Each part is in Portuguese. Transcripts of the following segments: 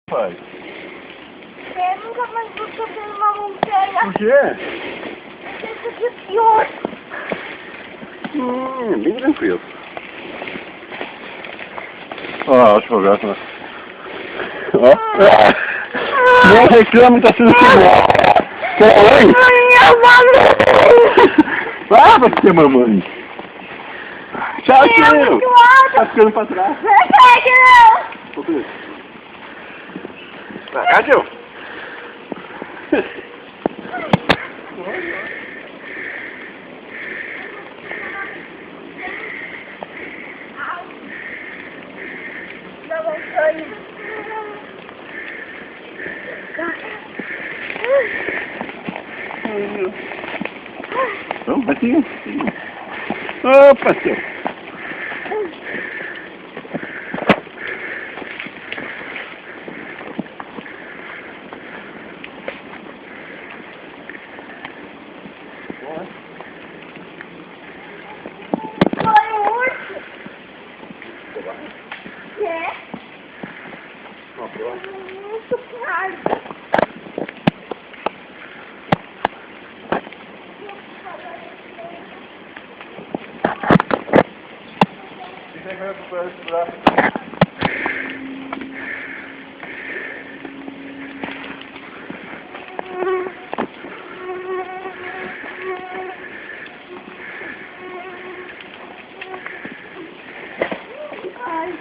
Pai. Eu nunca mais vou fazer uma montanha. Por quê? Isso aqui é pior. Bem tranquilo. Ó, deixa eu ver. Ó. Não reclama, tá sendo filmado. Oi? Ah, vai ser mamãe. Tchau, tio. Tá ficando pra trás. Não. Vai cá, tio. Da montanha. Vamos, vai seguir. Opa, tio. Foi um urso. É? Muito caro. Você vai recuperar esse braço. Ai.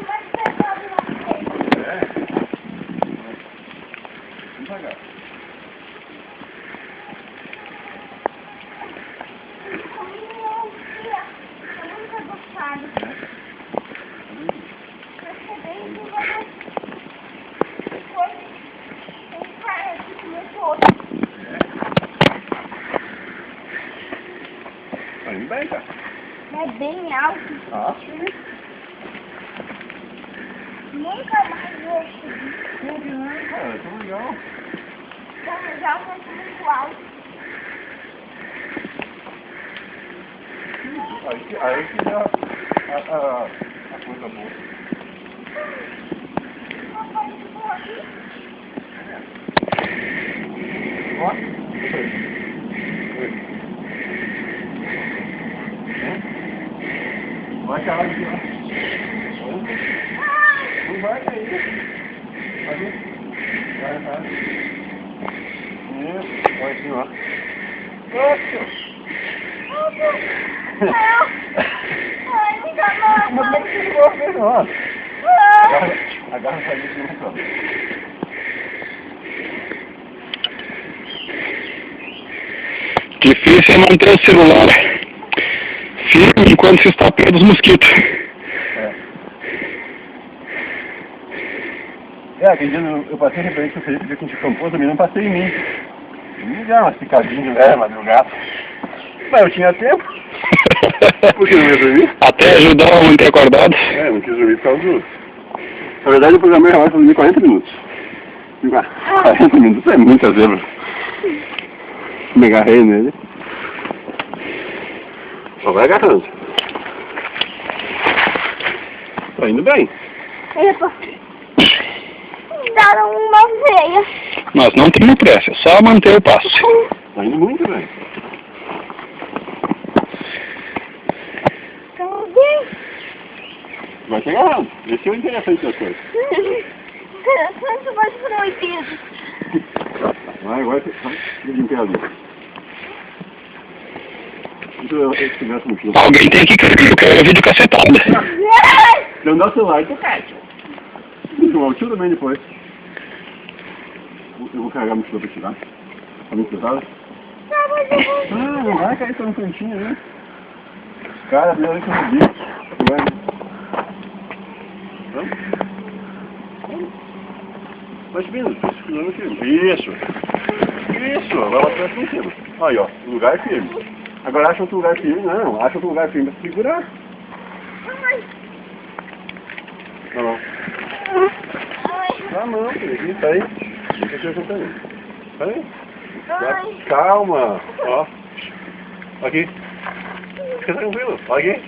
Mais pesado na frente. Devagar. Eu nunca gostado. Eu sou bem devagar. Depois, um cara aqui começou. Tá indo bem, cara. É bem alto. Ah. Nunca mais vou subir. Não, cara, tão legal. Tá já muito alto. Aí que dá a coisa boa. Papai ficou aqui. Ó. Vai cair aqui, ó. Não vai cair. Aqui. Vai. Isso. Vai assim, ó. Ai, me dá mal. Mas como é que você gosta dele, ó? Agarra essa lista no canto. Difícil é manter o celular firme enquanto se está perto dos mosquitos. Aquele dia eu passei referente ao Felipe, que a gente acampou, também não passei em mim. Me deu umas picadinhas, né, madrugada. Mas eu tinha tempo. Por que não ia dormir? Até ajudar a manter acordado. Não quis dormir por causa do... Na verdade, eu programei o relógio para dormir 40 minutos. 40 minutos é muita zebra. Me agarrei nele. Só vai agarrando. Tá indo bem. Epa. Me deram uma veia. Nós não temos pressa, é só manter o passo. Tá indo muito bem. Também. Vai se agarrando. Esse é o interessante das coisas. Interessante, mas proibido. Vai, agora vai em pé ali. Deixa eu tivesse um fio. Alguém tem que quero vídeo cacetada. Não dá o celular e tu cai. O tio também depois. Eu vou carregar a mochila pra tirar. Tá muito pesado? Não vai cair só no cantinho, né? Cara, primeiro que eu subi. Vai subindo, segurando firme. Isso, agora vai pra cima. Aí, ó, lugar firme. Agora acha outro lugar firme, não. Acha outro lugar firme pra segurar. Não. Ah, não, filho, tá aí. Deixa eu te acompanhar. Tá aí. Calma. Ó. Aqui. Fica tranquilo. Aqui.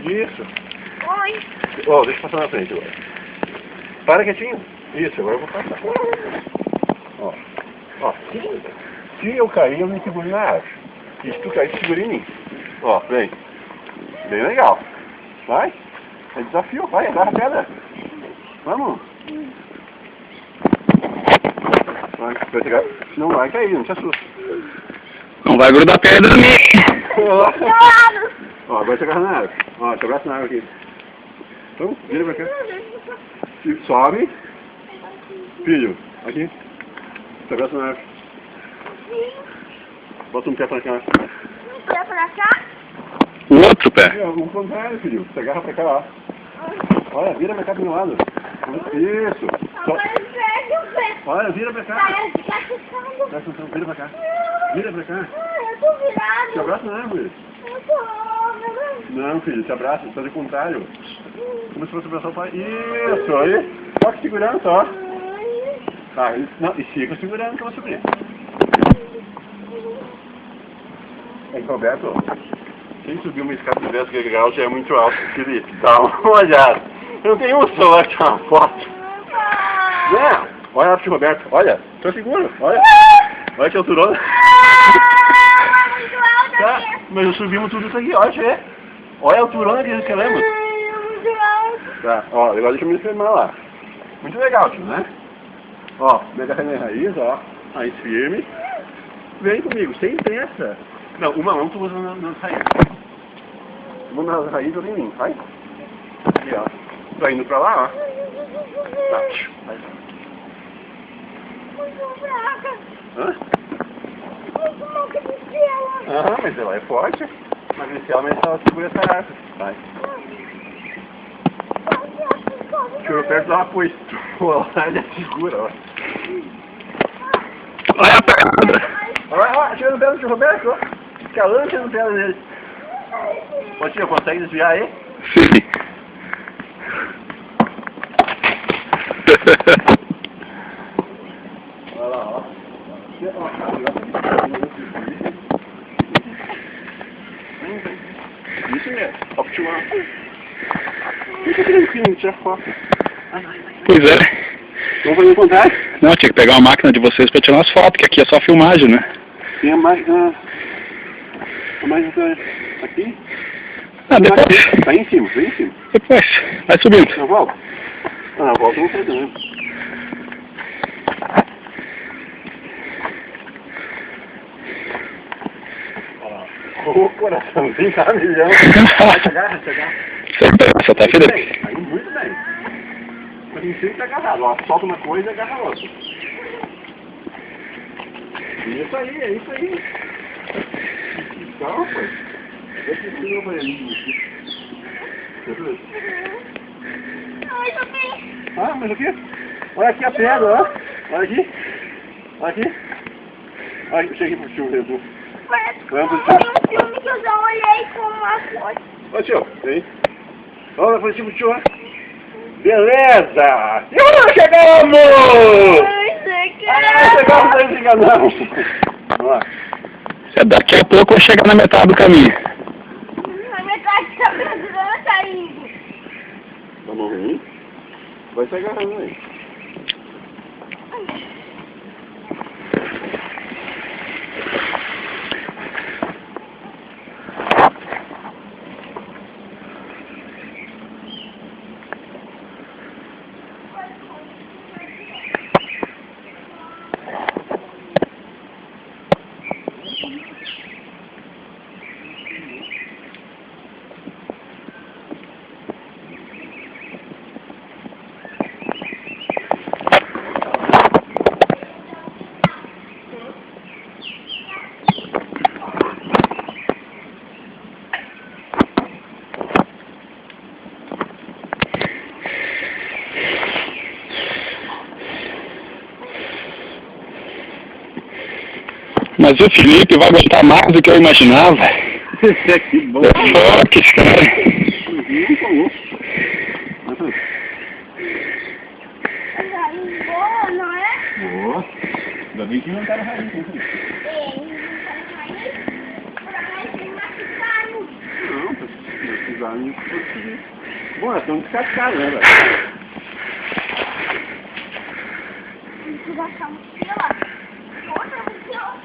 Isso. Oi. Ó, deixa eu passar na frente agora. Para quietinho. Isso, agora eu vou passar. Ó. Ó. Se eu cair, eu me seguro na árvore. E se tu cair, tu segura em mim. Ó, vem. Bem legal. Vai. É desafio. Vai, agarra a pedra. Vamos. Vai chegar. Não vai cair, não te assusta. Não vai grudar pedra em mim. Ó, agora te agarra na árvore. Ó, te abraça na árvore aqui. Então, vira pra cá. Sobe. Filho, aqui. Te abraça na árvore. Bota um pé pra cá. Um pé pra cá? O outro pé. O contrário, filho. Você agarra pra cá, ó. Olha, vira pra cá do meu lado. Isso. Agora pega o pé. Olha, vira pra cá. Vai, fica ficando. Presta atenção, vira pra cá. Vira pra cá. Eu tô virado. Te abraça na árvore. Eu tô... Não, filho, te abraça. Faz o contrário. Como se fosse abraçar o pai. Isso, aí. Só que segurando, só. Tá, não, e siga segurando que eu vou subir. É que, Roberto, quem subiu uma escada de 10 graus já é muito alto, Felipe. Dá uma olhada. Eu não tenho um celular que tirar uma foto. Não, olha lá pro Roberto. Olha, tô seguro. Olha. Olha que alturona. Muito alto Tá, aqui. mas eu subimos tudo isso aqui, olha, deixa eu ver. Olha a alturona que eles queremos. Muito alto. Tá, ó, agora deixa eu me filmar lá. Muito legal, tio, né? Ó, mega na raiz, ó. Raiz firme. Vem comigo, sem pressa. Não, uma mão tu usa nas raízes. Uma nas raízes eu em mim, vai. Aqui, ó. Tá indo pra lá, ó. Tá, vai. Muito fraca. Hã? Muito louca de estrela. Aham, mas ela é forte. Mas esse homem ela segura essa árvore. Vai. Tirou perto da apoio. Olha, segura, ó. Olha a pedra. Olha, tirando pedra do Roberto, ó. Escalando, tirando pedra dele. Ô tio, consegue desviar aí? Sim. Olha lá, ó. Isso mesmo. Ó, pro tio lá. Fica tranquilo, tira foto. Pois é. Vamos fazer o contrário? Não, tinha que pegar uma máquina de vocês pra tirar umas fotos, que aqui é só filmagem, né? Tem a máquina. A máquina aqui? Ah, depois. Tá em cima, tá em cima. Depois. Vai subindo. Na volta? Ah, na volta eu não sei também. Ô, coraçãozinho, tá milhão. Vai chegar, vai chegar. Você tá, Felipe? Aí muito bem. Mas em cima tá agarrado, ó. Solta uma coisa e agarra a outra. Isso aí, é isso aí. Então, pô. Deixa eu ver o aparelhinho aqui. Deixa eu ver. Ai, tô bem. Ah, mas aqui? Olha aqui a pedra, ó. Olha aqui. Olha aqui. Olha, eu cheguei pro tio, Edu. Parece que Vamos, tem um filme que eu já olhei com uma coisa. Ô tio, vem. Olha, foi tipo tio, ó. Beleza! E onde chegamos? Ah, chegamos aí, enganamos. Vamos lá. Daqui a pouco eu vou chegar na metade do caminho. A metade da brasileira tá indo. Tá morrendo? Vai se agarrando aí. Mas o Felipe vai gostar mais do que eu imaginava. Que bom. É forte esse cara. Raiz boa, não é? Boa. Ainda bem que não tá na raiz, né? Não, precisar nem conseguir. Bom, elas estão descascadas, né, velho? baixar a mochila. Outra mochila.